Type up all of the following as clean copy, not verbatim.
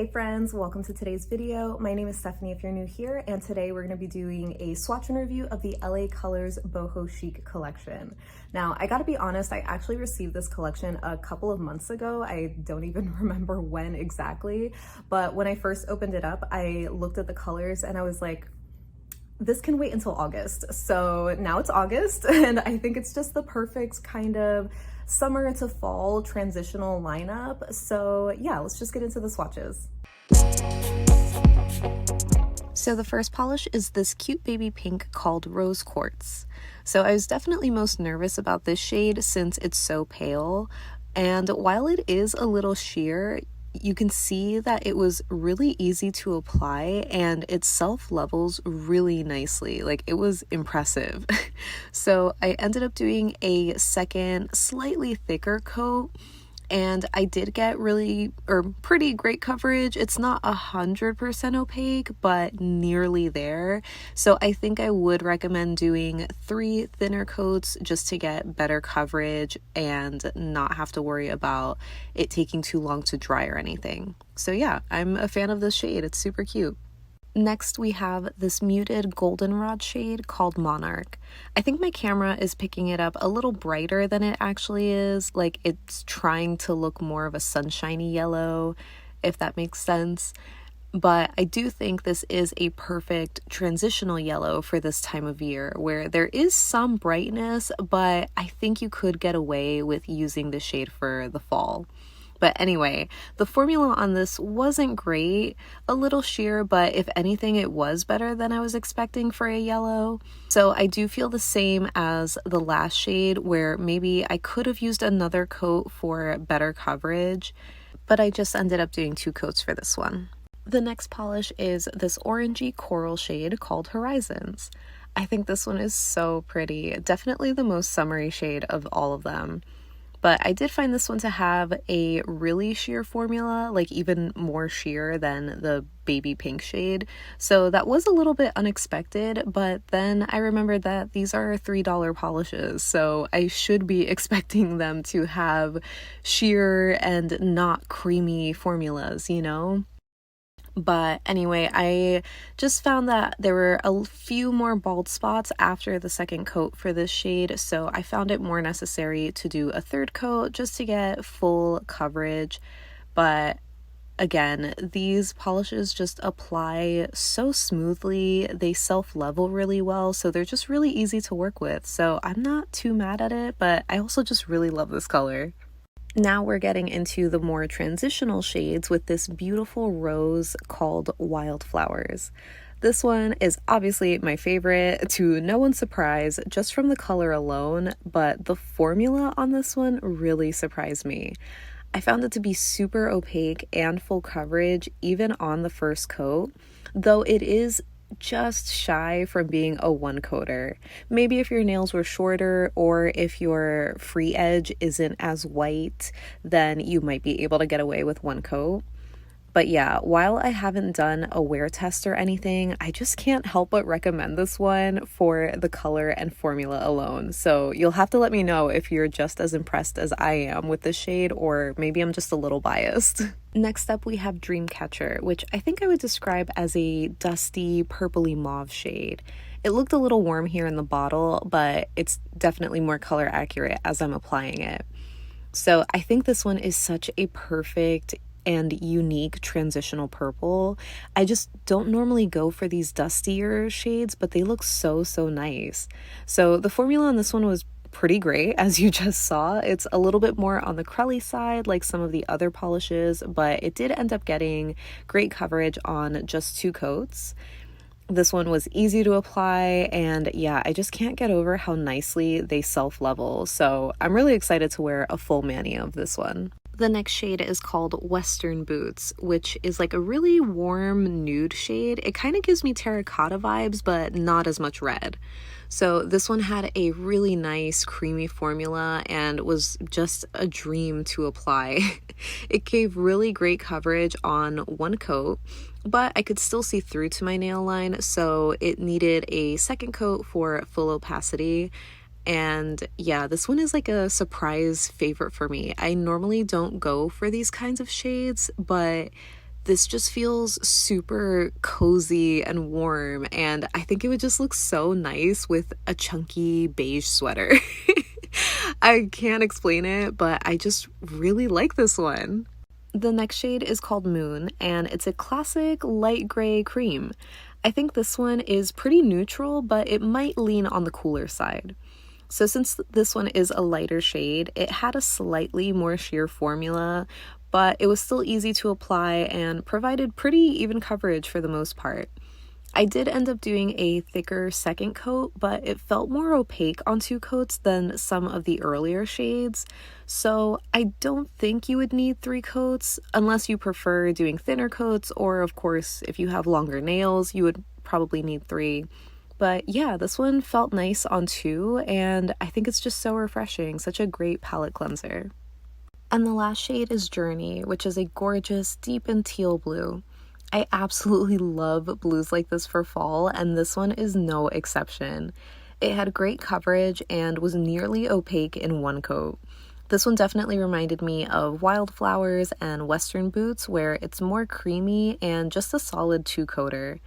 Hey friends, welcome to today's video. My name is Stephanie if you're new here, and today we're going to be doing a swatch and review of the LA Colors Boho Chic collection. Now, I gotta be honest, I actually received this collection a couple of months ago. I don't even remember when exactly, but when I first opened it up, I looked at the colors and I was like, this can wait until August. So now it's August, and I think it's just the perfect kind of summer to fall transitional lineup. So yeah, let's just get into the swatches. So the first polish is this cute baby pink called Rose Quartz. So I was definitely most nervous about this shade since it's so pale, and while it is a little sheer, you can see that it was really easy to apply and it self-levels really nicely. Like, it was impressive. So I ended up doing a second, slightly thicker coat, and I did get pretty great coverage. It's not 100% opaque, but nearly there. So I think I would recommend doing 3 thinner coats just to get better coverage and not have to worry about it taking too long to dry or anything. So yeah, I'm a fan of this shade. It's super cute. Next, we have this muted goldenrod shade called Monarch. I think my camera is picking it up a little brighter than it actually is. Like, it's trying to look more of a sunshiny yellow, if that makes sense. But I do think this is a perfect transitional yellow for this time of year, where there is some brightness, but I think you could get away with using the shade for the fall. But anyway, the formula on this wasn't great, a little sheer, but if anything, it was better than I was expecting for a yellow. So I do feel the same as the last shade, where maybe I could have used another coat for better coverage, but I just ended up doing 2 coats for this one. The next polish is this orangey coral shade called Horizons. I think this one is so pretty, definitely the most summery shade of all of them. But I did find this one to have a really sheer formula, like even more sheer than the baby pink shade. So that was a little bit unexpected, but then I remembered that these are $3 polishes, so I should be expecting them to have sheer and not creamy formulas, you know? But anyway, I just found that there were a few more bald spots after the second coat for this shade, so I found it more necessary to do a third coat just to get full coverage. But again, these polishes just apply so smoothly, they self-level really well, so they're just really easy to work with. So I'm not too mad at it, but I also just really love this color. Now we're getting into the more transitional shades with this beautiful rose called Wildflowers. This one is obviously my favorite, to no one's surprise, just from the color alone, but the formula on this one really surprised me. I found it to be super opaque and full coverage even on the first coat, though it is just shy from being a 1-coater. Maybe if your nails were shorter or if your free edge isn't as white, then you might be able to get away with 1 coat. But yeah, while I haven't done a wear test or anything, I just can't help but recommend this one for the color and formula alone. So you'll have to let me know if you're just as impressed as I am with this shade, or maybe I'm just a little biased. Next up, we have Dreamcatcher, which I think I would describe as a dusty purpley mauve shade. It looked a little warm here in the bottle, but it's definitely more color accurate as I'm applying it. So I think this one is such a perfect and unique transitional purple. I just don't normally go for these dustier shades, but they look so nice. So the formula on this one was pretty great, as you just saw. It's a little bit more on the crelly side like some of the other polishes, but it did end up getting great coverage on just 2 coats. This one was easy to apply, and yeah, I just can't get over how nicely they self-level, so I'm really excited to wear a full mani of this one. The next shade is called Western Boots, which is like a really warm nude shade. It kind of gives me terracotta vibes, but not as much red. So this one had a really nice creamy formula and was just a dream to apply. It gave really great coverage on 1 coat, but I could still see through to my nail line, so it needed a second coat for full opacity. And yeah, this one is like a surprise favorite for me. I normally don't go for these kinds of shades, but This just feels super cozy and warm, and I think it would just look so nice with a chunky beige sweater. I can't explain it, but I just really like this one. The next shade is called Moon, and it's a classic light gray cream. I think this one is pretty neutral, but it might lean on the cooler side. So since this one is a lighter shade, it had a slightly more sheer formula, but it was still easy to apply and provided pretty even coverage for the most part. I did end up doing a thicker second coat, but it felt more opaque on 2 coats than some of the earlier shades, so I don't think you would need 3 coats unless you prefer doing thinner coats, or of course if you have longer nails you would probably need 3. But yeah, this one felt nice on 2, and I think it's just so refreshing, such a great palette cleanser. And the last shade is Journey, which is a gorgeous deep and teal blue. I absolutely love blues like this for fall, and this one is no exception. It had great coverage and was nearly opaque in 1 coat. This one definitely reminded me of Wildflowers and Western Boots, where it's more creamy and just a solid 2-coater.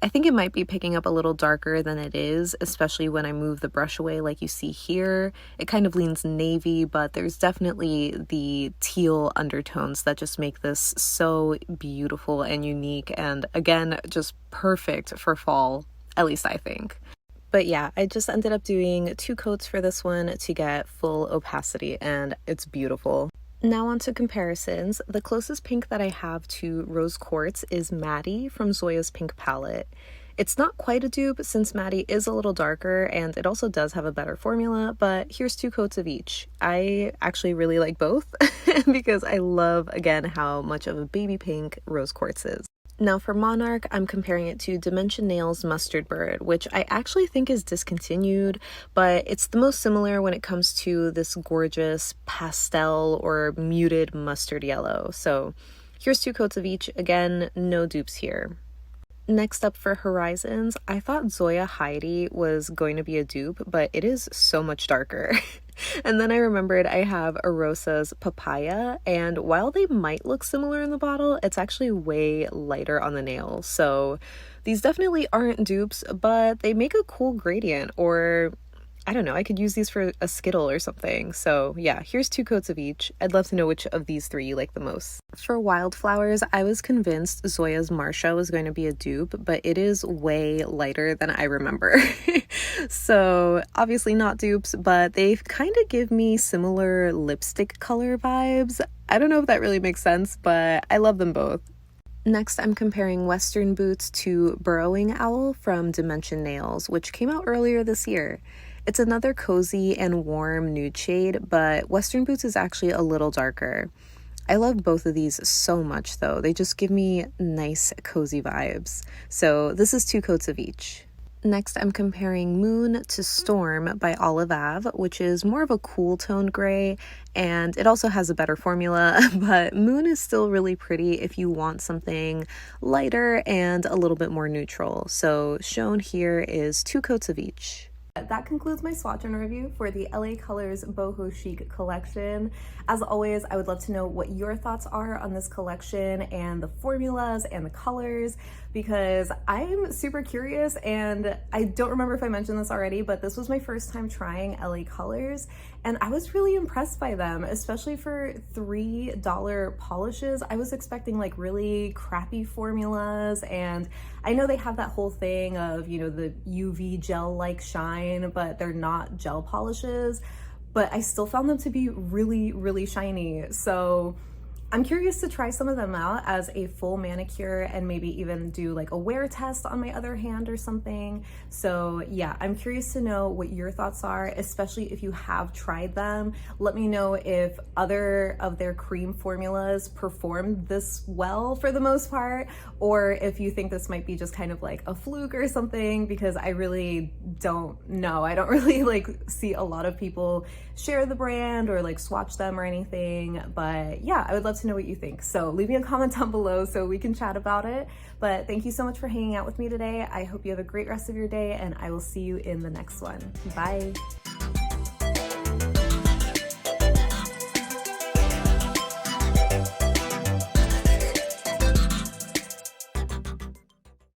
I think it might be picking up a little darker than it is, especially when I move the brush away like you see here. It kind of leans navy, but there's definitely the teal undertones that just make this so beautiful and unique, and again, just perfect for fall, at least I think. But yeah, I just ended up doing 2 coats for this one to get full opacity, and it's beautiful. Now on to comparisons. The closest pink that I have to Rose Quartz is Maddy from Zoya's pink palette. It's not quite a dupe since Maddy is a little darker and it also does have a better formula, but here's 2 coats of each. I actually really like both because I love, again, how much of a baby pink Rose Quartz is. Now for Monarch, I'm comparing it to Dimension Nails Mustard Bird, which I actually think is discontinued, but it's the most similar when it comes to this gorgeous pastel or muted mustard yellow. So here's 2 coats of each. Again, no dupes here. Next up for Horizons, I thought Zoya Heidi was going to be a dupe, but it is so much darker. And then I remembered I have Orosa's Papaya, and while they might look similar in the bottle, it's actually way lighter on the nail. So these definitely aren't dupes, but they make a cool gradient, or I don't know, I could use these for a Skittle or something. So yeah, here's 2 coats of each. I'd love to know which of these 3 you like the most. For Wildflowers, I was convinced Zoya's Marcia was going to be a dupe, but it is way lighter than I remember. So obviously not dupes, but they kind of give me similar lipstick color vibes. I don't know if that really makes sense, but I love them both. Next, I'm comparing Western Boots to Burrowing Owl from Dimension Nails, which came out earlier this year. It's another cozy and warm nude shade, but Western Boots is actually a little darker. I love both of these so much though. They just give me nice, cozy vibes. So this is 2 coats of each. Next, I'm comparing Moon to Storm by Olive Ave, which is more of a cool toned gray, and it also has a better formula, but Moon is still really pretty if you want something lighter and a little bit more neutral. So shown here is 2 coats of each. That concludes my swatch and review for the LA Colors Boho Chic collection. As always, I would love to know what your thoughts are on this collection and the formulas and the colors, because I'm super curious, and I don't remember if I mentioned this already, but this was my first time trying LA Colors, and I was really impressed by them, especially for $3 polishes. I was expecting like really crappy formulas, and I know they have that whole thing of, you know, the UV gel-like shine, but they're not gel polishes, but I still found them to be really, really shiny. So I'm curious to try some of them out as a full manicure and maybe even do like a wear test on my other hand or something. So yeah, I'm curious to know what your thoughts are, especially if you have tried them. Let me know if other of their cream formulas performed this well for the most part, or if you think this might be just kind of like a fluke or something, because I really don't know. I don't really like see a lot of people share the brand or like swatch them or anything, but yeah, I would love to know what you think. So leave me a comment down below so we can chat about it. But thank you so much for hanging out with me today. I hope you have a great rest of your day, and I will see you in the next one. Bye.